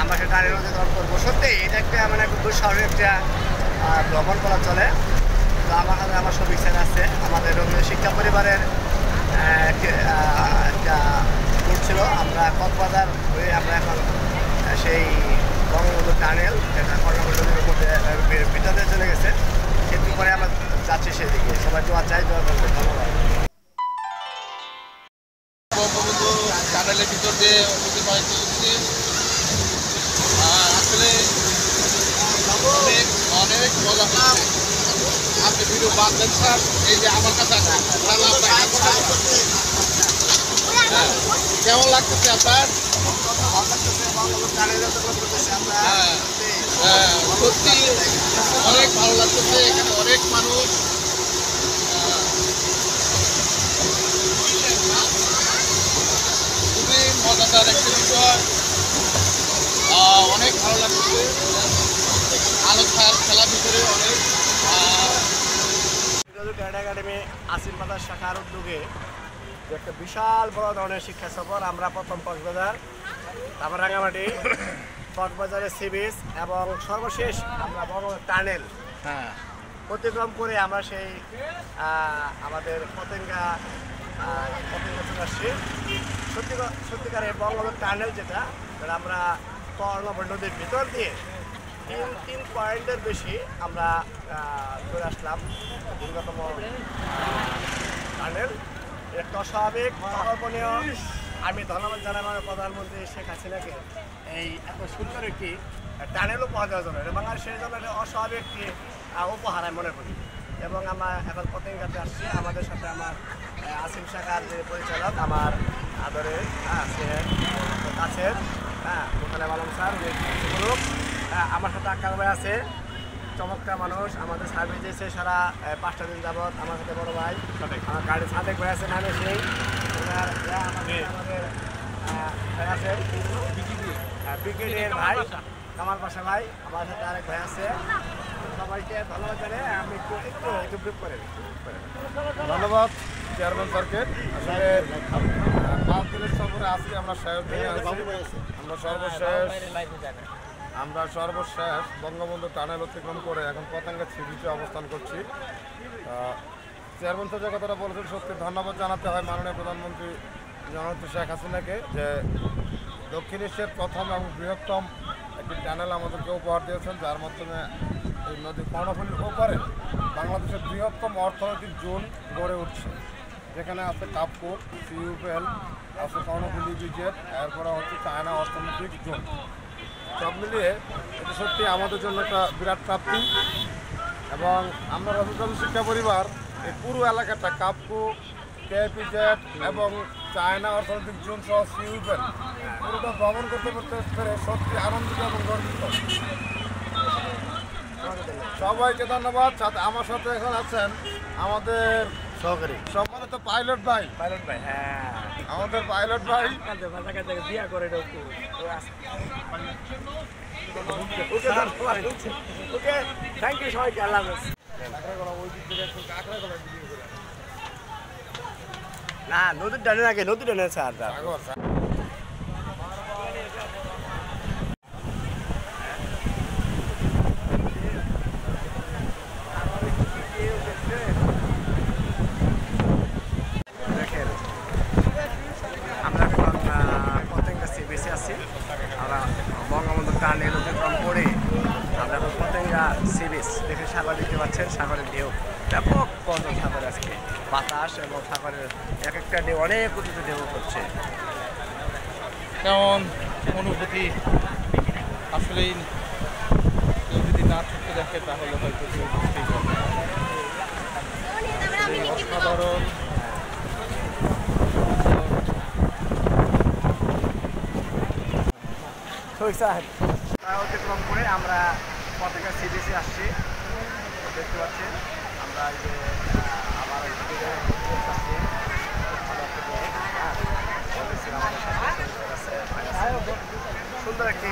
আমরা সেটা টানেল অতিক্রম করবো। সত্যি এটা একটা মানে খুব দুঃসাহসিক একটা ভ্রমণ করা চলে। তো আমার হাতে আমার সব ইচ্ছা আছে। আমাদের রবীন্দ্র শিক্ষা পরিবারের একটা ট্যুর ছিল। আমরা কক্সবাজার হয়ে আমরা এখন সেই বঙ্গবন্ধু টানেল যেটা কর্ণফুলী নদীর মধ্যে ভিতরে চলে গেছে, কিন্তু পরে আমরা যাচ্ছি সেদিকে। সবাই দোয়া চাই, দোয়া করবে। ধন্যবাদ। বঙ্গবন্ধু টানেলের ভিতর দিয়ে অতিবাহিত করছি। আসলে অনেক অনেক মজা হচ্ছে। আপনি ভিডিও বাঁধলেন স্যার, এই যে আমার কাছে কেমন লাগতেছে আপনার? সত্যি অনেক ভালো লাগতেছে। এখানে অনেক মানুষ, খুবই মজাদার একটা বিষয়। অনেক ভালো লাগতেছে। আলো ছায়ার খেলার ভিতরে অনেক একাডেমি আসিম বাজার শাখার উদ্যোগে একটা বিশাল বড় ধরনের শিক্ষা সফর। আমরা প্রথম কক্সবাজার, তারপর রাঙামাটি, কক্সবাজারের সি বিচ এবং সর্বশেষ আমরা বড় টানেল অতিক্রম করে আমরা সেই আমাদের পতেঙ্গা চলে আসছি। সত্যিকারের বঙ্গবন্ধু টানেল যেটা আমরা কর্ণফুলী নদীর ভিতর দিয়ে তিন পয়েন্টের বেশি আমরা চলে আসলাম। দীর্ঘতম টানেল একটা অস্বাভাবিক অকল্পনীয়। আমি ধন্যবাদ জানাই আমাদের প্রধানমন্ত্রী শেখ হাসিনাকে এই এত সুন্দর একটি টানেল উপহার দেওয়ার জন্য, এবং আর সেই জন্য অস্বাভাবিক একটি উপহার আমি মনে করি। এবং আমরা এখন পতেঙ্গাতে আসছি। আমাদের সাথে আমার আসিম শাখার যে পরিচালক, আমার আদরে কাছের মোতালেব আলম স্যার, আমার সাথে আকাশ ভাই আছে, চমৎকার মানুষ। আমাদের সার্ভিস দিয়েছে সারা 5টা দিন যাবৎ। আমার সাথে বড় ভাই আমার গাড়ি সাদেক ভাই আছে, নামে সেই আমাদের আছেন ব্রিগেডিয়ার ভাই কামাল পাশা ভাই, আমার সাথে আরেক ভাই আছে। সবাইকে ধন্যবাদ জানাই। আমি একটু ব্রিফ করে ধন্যবাদ চেয়ারম্যান স্যারকে। আসলে 5 দিনের সফরে আজকে আমরা সর্বশেষ বঙ্গবন্ধু টানেল অতিক্রম করে এখন পতেঙ্গা সি বিচে অবস্থান করছি। চেয়ারম্যান স্যার যে কথাটা বলেছেন, সত্যি ধন্যবাদ জানাতে হয় মাননীয় প্রধানমন্ত্রী জননেত্রী শেখ হাসিনাকে, যে দক্ষিণ এশিয়ার প্রথম এবং বৃহত্তম একটি টানেল আমাদেরকে উপহার দিয়েছেন, যার মাধ্যমে এই নদী কর্ণফুলীর ওপারে বাংলাদেশের বৃহত্তম অর্থনৈতিক জোন গড়ে উঠছে, যেখানে আছে কাপকোট, সিইউপেল আছে, কর্ণফুলী ব্রিজের, এরপরে হচ্ছে চায়না অর্থনৈতিক জোন। সব মিলিয়ে এটা সত্যি আমাদের জন্য একটা বিরাট প্রাপ্তি। এবং আমরা রবীন্দ্র শিক্ষা পরিবার এই পুরো এলাকাটা কাপকো, কেপিজেড এবং চায়না অর্থনৈতিক জোন সহ সিইউপেল পুরোটা ভ্রমণ করতে পেরে সত্যি আনন্দিত এবং গর্বিত। সবাইকে ধন্যবাদ। আমার সাথে এখন আছেন আমাদের সহকারী সম্মানিত পাইলট ভাই। হ্যাঁ, আমাদের পাইলট ভাই বিয়া করে ওকে, থ্যাংক ইউ সবাইকে। আল্লাহ হাফেজ। না, নদীর ডানে আগে, নদীর ডানে স্যার। দেখেন, আমরা এখন পতেঙ্গা সি বিচে আছি। আমরা বঙ্গবন্ধু টানেল অতিক্রম করে আমরা এখন পতেঙ্গা সি বিচ দেখে সাগর দেখতে পাচ্ছেন। সাগরের ঢেউ ব্যাপক পর্যটন, সাগর আজকে বাতাস এবং সাগরের এক একটা ঢেউ অনেক উঁচুতে ঢেউ করছে। কেমন অনুভূতি? আসলেই কেউ যদি না চোখে দেখে তাহলে হয়তো কেউ বুঝতেই পারবে। অসাধারণ অতিক্রম করে আমরা পতেঙ্গা সি বিচে আসছি। দেখতে পাচ্ছি আমরা এই যে আবার সুন্দর একটি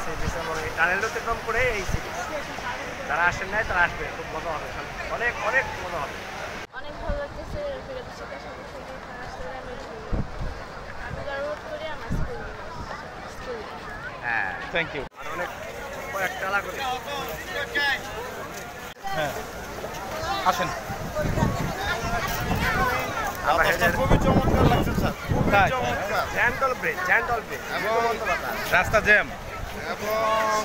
সি বিচ এবং এই টানেল অতিক্রম করে এই সি বিচ। যারা আসেন নাই তারা আসবে, খুব মজা হবে, অনেক অনেক মজা হবে। অনেক ভালো লাগতেছে। আমি গর্ব করি আমার স্কুল। হ্যাঁ। Thank you. আর অনেক কয়েকটা লাগবে। হ্যাঁ আসেন। আমরা খুবই চমৎকার লাগছে স্যার, খুবই তাই? চমৎকার। জ্যান্টল ব্রিজ এবং রাস্তা জ্যাম। এবং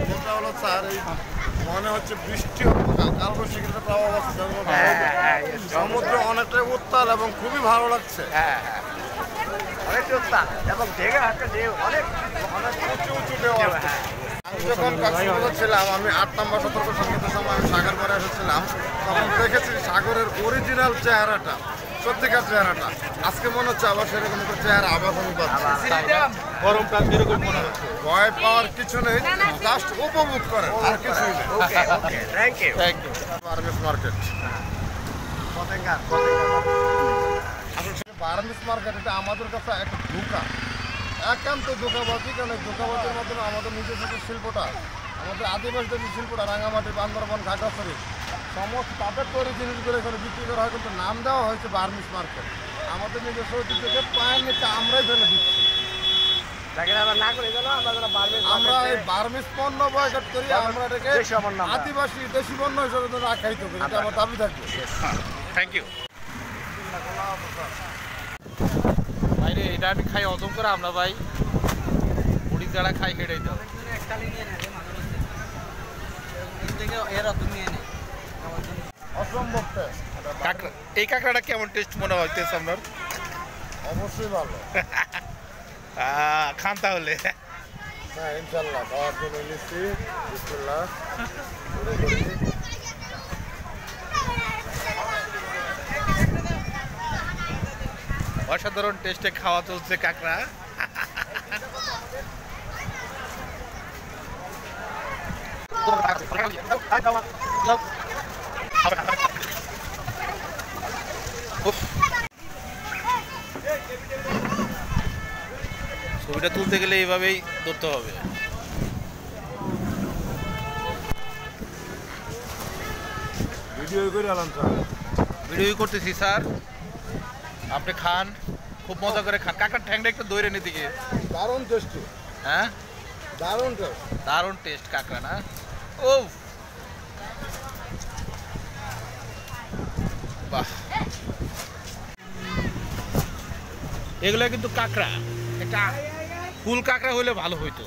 যেটা হলো স্যার, এই মনে হচ্ছে বৃষ্টি কালবৈশাখীর প্রভাব আছে যার মধ্যে সমুদ্র অনেকটাই উত্তাল এবং খুবই ভালো লাগছে। অনেক উত্তাল এবং ঢেকে হাঁটতে ঢেউ অনেক অনেক উঁচু উঁচু ঢেউ আসছে। আমি যখন কক্সবাজার ছিলাম, আমি 8 নম্বর সতর্ক সংকেতের সময় আমি সাগর করে এসেছিলাম, তখন দেখেছি সাগরের অরিজিনাল চেহারাটা, সত্যিকার চেহারাটা। আজকে মনে হচ্ছে আবার সেরকম একটা চেহারা আবার আমি পাচ্ছি। গরমটা কিরকম মনে হচ্ছে? ভয় পাওয়ার কিছু নেই, জাস্ট উপভোগ করেন, আর কিছুই নেই। Okay okay thank you. Thank you. Burmese market, পতেঙ্গার আসলে বার্মিস মার্কেট এটা আমাদের কাছে একটা ধোঁকা, একান্ত ধোঁকাবাজি। কারণ এই ধোঁকাবাজির মাধ্যমে আমাদের নিজস্ব যে শিল্পটা, আমাদের আদিবাসীদের যে শিল্পটা, রাঙামাটি, বান্দরবান, খাগড়াছড়ি, সমস্ত তাদের তৈরি জিনিসগুলো এখানে বিক্রি করা হয়, কিন্তু নাম দেওয়া হয়েছে বার্মিস মার্কেট। আমাদের নিজস্ব ঐতিহ্যকে পায়ের নিচে আমরাই ফেলে দিচ্ছি। যাকে আমরা না করি জানো, আমরা যারা বার্মিজ আমরা এই বার্মিস পণ্য বয়কট করি, আমরা এটাকে দেশি আমার নাম আদিবাসী দেশি পণ্য হিসেবে যেন আখ্যায়িত করি, এটা আমার দাবি থাকবে। Thank you. ভাই রে, এটা আমি খাই অদম করে আমরা ভাই মুড়ি যারা খাই হেঁটেই দাও। অসম্ভব টেস্ট। কাঁকড়া, এই কাঁকড়াটা কেমন টেস্ট মনে হইতেছে আপনার? অবশ্যই ভালো। খান তাহলে। হ্যাঁ ইনশাল্লাহ, খাওয়ার জন্য নিচ্ছি। বিসমিল্লাহ। শুরু করি। অসাধারণ টেস্টে খাওয়া চলছে কাঁকড়া। উফ। ছবিটা তুলতে গেলে এইভাবেই ধরতে হবে। ভিডিও করে আলাম স্যার। ভিডিও করতেছি স্যার, আপনি খান, খুব মজা করে খান। কাকার ঠ্যাংটা একটু দৌড়ে নি দিকে। দারুণ টেস্টি, হ্যাঁ দারুণ টেস্ট। দারুণ টেস্ট কাঁকড়া না? ও বাহ, এগুলো কিন্তু কাঁকড়া, একটা ফুল কাঁকড়া হইলে ভালো হইতো।